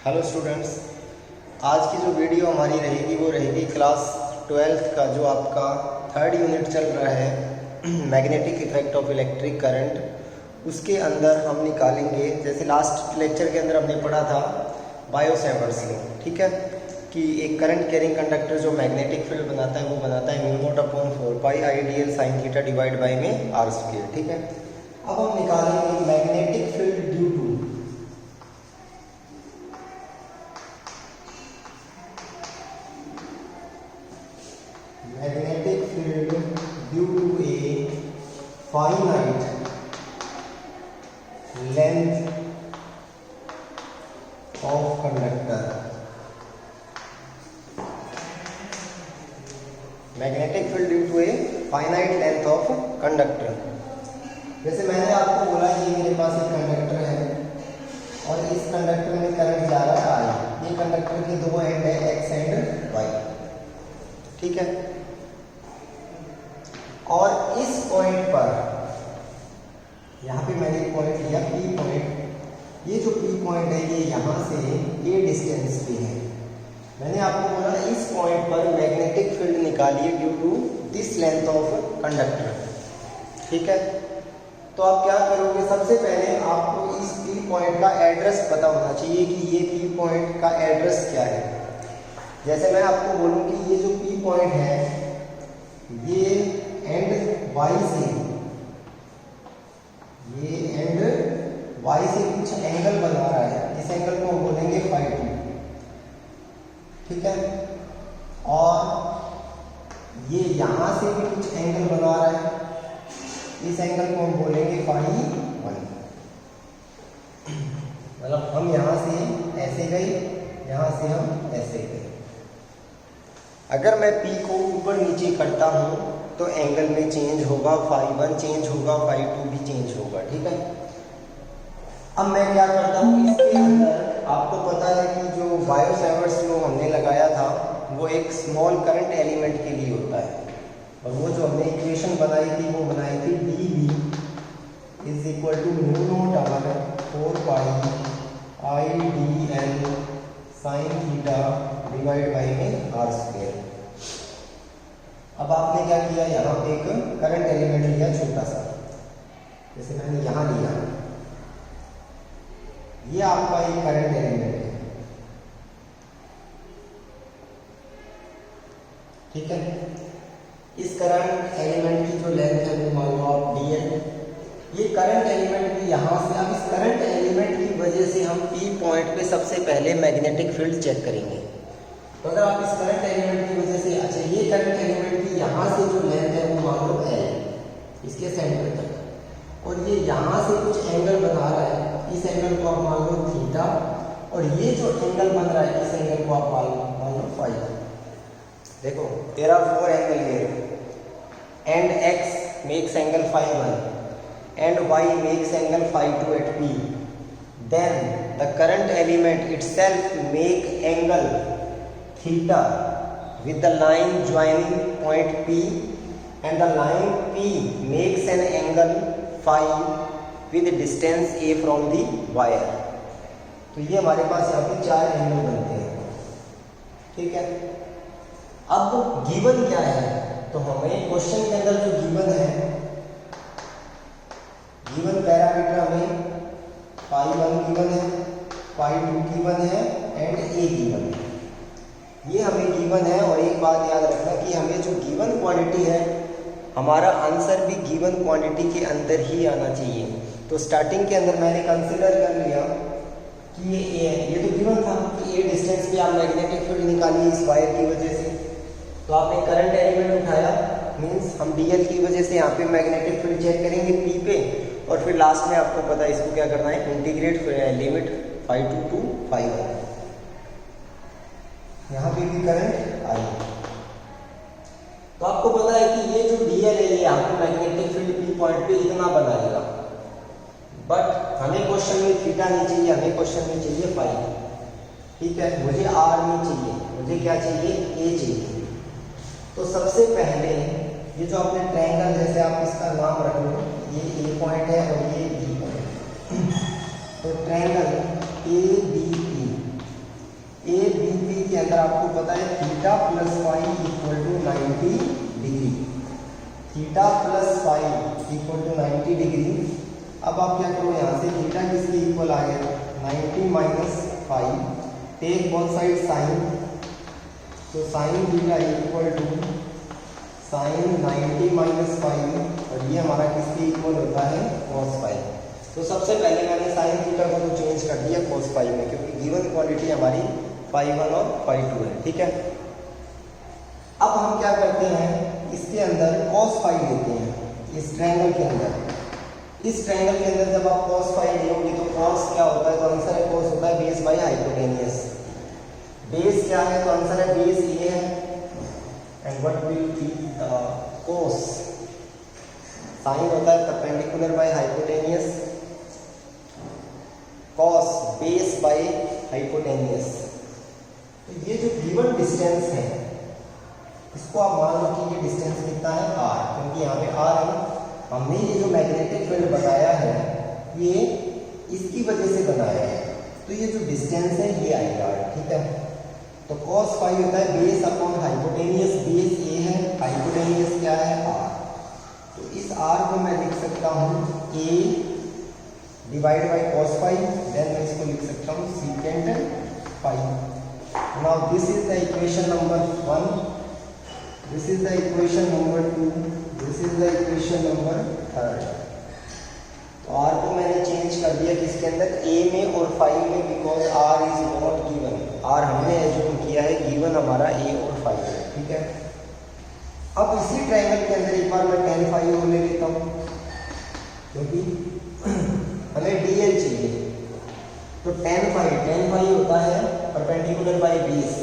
Hello students, आज की जो वीडियो हमारी रहेगी वो रहेगी क्लास 12th का जो आपका थर्ड यूनिट चल रहा है magnetic effect of electric current. उसके अंदर हम निकालेंगे, जैसे लास्ट लेक्चर के अंदर हमने पढ़ा था बायो-सेवर्ट्स लॉ, ठीक है, कि एक करंट कैरिंग कंडक्टर जो मैग्नेटिक फील्ड बनाता है वो बनाता है mu naught upon 4 pi IDL sine theta divide by में r स्क्वायर, ठीक है। अब हम निकालेंगे magnetic field due to magnetic field due to a finite length of conductor। Magnetic field due to a finite length of conductor. जैसे मैंने आपको बोला कि मेरे पास एक कंडक्टर है और इस कंडक्टर में करंट जा रहा है I। ये कंडक्टर के दो एंड है X एंड Y, ठीक है। और इस पॉइंट पर यहाँ पे मैंने एक पॉइंट लिया P पॉइंट। ये जो P पॉइंट है ये यहाँ से ये डिस्टेंस पे है। मैंने आपको बोला इस पॉइंट पर मैग्नेटिक फील्ड निकालिए due to this length of conductor, ठीक है। तो आप क्या करोगे, सबसे पहले आपको इस P पॉइंट का एड्रेस पता होना चाहिए कि ये P पॉइंट का एड्रेस क्या है। जैसे मैं आपको बोलूँ कि ये जो P पॉइंट है ये एंड Y से, ये एंड Y से कुछ एंगल बना रहा है, इस एंगल को हम बोलेंगे φ2, ठीक है। और ये यहां से भी कुछ एंगल बना रहा है, इस एंगल को हम बोलेंगे φ1। मतलब हम यहां से ऐसे गए, यहां से हम ऐसे गए। अगर मैं P को ऊपर नीचे करता हूं तो एंगल में चेंज होगा, φ1 चेंज होगा, φ2 भी चेंज होगा, ठीक है। अब मैं क्या करता हूँ, इसके अंदर आपको पता है कि जो बायो-सेवर्ट्स लॉ हमने लगाया था वो एक स्मॉल करंट एलिमेंट के लिए होता है। और वो जो हमने इक्वेशन बनाई थी वो बनाई थी dV is equal to mu naught over 4 pi IDL sine theta divide by में r स्क्वायर। अब आपने क्या किया, यहाँ पे एक करंट एलिमेंट लिया छोटा सा, जैसे मैंने यहाँ लिया, ये आपका एक करंट एलिमेंट है, ठीक है। इस करंट एलिमेंट की जो लेंथ है वो मान लो आप dl। ये करंट एलिमेंट भी यहाँ से, अब इस करंट एलिमेंट की वजह से हम P पॉइंट पे सबसे पहले मैग्नेटिक फील्ड चेक करेंगे। तो अगर आप इस करंट एलिमेंट की वजह से, अच्छा ये करंट एलिमेंट की यहाँ से जो लेंथ है वो मान लो L, इसके सेंटर तक, और ये यहाँ से कुछ एंगल बना रहा है, इस एंगल को आप मान लो थीटा, और ये जो एंगल बन रहा है इस एंगल को आप मान लो फाई। देखो there are 4 angle here and X makes angle φ1 and Y makes angle φ2 at P. Then the current element itself make angle theta with the line joining point P, and the line P makes an angle phi with distance a from the wire। तो ये हमारे पास यहाँ पे 4 angle बनते हैं, ठीक है। अब गिवन क्या है, तो हमें क्वेश्चन के अंदर जो गिवन है, गिवन पैरामीटर हमें φ1 गिवन है, φ2 गिवन है एंड a गिवन है। ये हमें गिवन है। और एक बात याद रखना कि हमें जो गिवन क्वांटिटी है, हमारा आंसर भी गिवन क्वांटिटी के अंदर ही आना चाहिए। तो स्टार्टिंग के अंदर मैंने कंसीडर कर लिया कि ये a है, ये तो गिवन था कि a डिस्टेंस पे आप मैग्नेटिक फील्ड निकालिए इस वायर की वजह से। तो आपने करंट एलिमेंट उठाया, मीन्स हम dl की वजह से यहाँ पे मैग्नेटिक फील्ड चेक करेंगे P पे, और फिर लास्ट में आपको पता है इसको क्या करना है, इंटीग्रेट लिमिट φ2 टू φ1। यहाँ पे भी करंट आई। तो आपको पता है कि ये जो dl है ये यहाँ पे मैग्नेटिक फील्ड P पॉइंट पे इतना बनाएगा, बट हमें क्वेश्चन में थीटा नहीं चाहिए, हमें क्वेश्चन में चाहिए फाई, ठीक है। मुझे r नहीं चाहिए, मुझे क्या चाहिए, a चाहिए। तो सबसे पहले ये जो आपने ट्रायंगल, जैसे आप इसका नाम रख लो, ये a पॉइंट है और ये b पॉइंट, तो ट्रायंगल ADE अंदर आपको पता है theta plus phi equal to 90 degree, theta plus phi equal to 90 degree. अब आप क्या करो, यहाँ से थीटा किसके इक्वल आ गया, 90 minus phi, take both side sine, तो sine theta equal to sine 90 minus phi, और ये हमारा किसके इक्वल होता है, कॉस फाई। तो सबसे पहले मैंने साइन थीटा को तो चेंज कर दिया कॉस फाई में, क्योंकि गिवन क्वांटिटी हमारी फाई 1 और फाई 2 है, ठीक है। अब हम क्या करते हैं, इसके अंदर कॉस फाई लेते हैं, इस ट्रायंगल के अंदर। इस ट्रायंगल के अंदर जब आप कॉस फाई लोगे तो कॉस क्या होता है, तो आंसर है कॉस होता है बेस बाई हाइपोटेनियस। बेस क्या है, तो आंसर है बेस ये है, and what will be the cos, sine होता है perpendicular by hypotenuse, cos base by hypotenuse. तो ये जो गिवन डिस्टेंस है, इसको आप मान लो कि ये डिस्टेंस कितना है, r, क्योंकि यहाँ पे r है। हमने ये जो मैग्नेटिक फील्ड बताया है ये इसकी वजह से बनाया है, तो ये जो डिस्टेंस है ये आएगा, ठीक है। तो cos फाई होता है base upon hypotenuse, base a है, हाइपोटेनियस क्या है, r। तो इस r को मैं लिख सकता हूँ a divide by cos phi, then मैं इसको लिख सकता हूँ secant phi. Now this is the equation number 1, this is the equation number 2, this is the equation number 3। तो r को मैंने चेंज कर दिया किसके अंदर, a में और फाई में, because r is not given, r हमने एज्यूम किया है गिवन हमारा a और फाई है, ठीक है। अब इसी ट्रायंगल के अंदर एक बार मैं tan फाई और ले लेता हूँ, क्योंकि हमें dl चाहिए। तो tan फाई होता है परपेंडिकुलर बाई बेस,